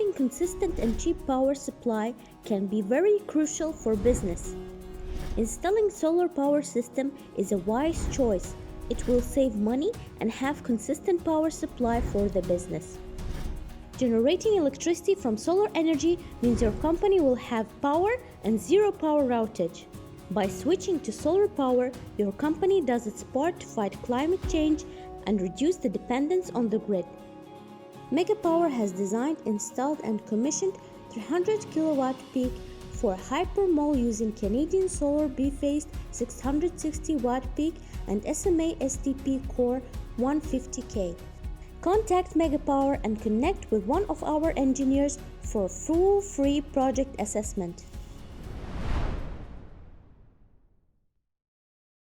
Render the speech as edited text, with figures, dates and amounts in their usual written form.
having consistent and cheap power supply can be very crucial for business. Installing solar power system is a wise choice. It will save money and have consistent power supply for the business. Generating electricity from solar energy means your company will have power and zero power outage. By switching to solar power, your company does its part to fight climate change and reduce the dependence on the grid. Megapower has designed, installed and commissioned 300 kW peak for Hyber Mall using Canadian Solar Bifacial 660 watt peak and SMA STP Cor1 50K. Contact Megapower and connect with one of our engineers for full free project assessment.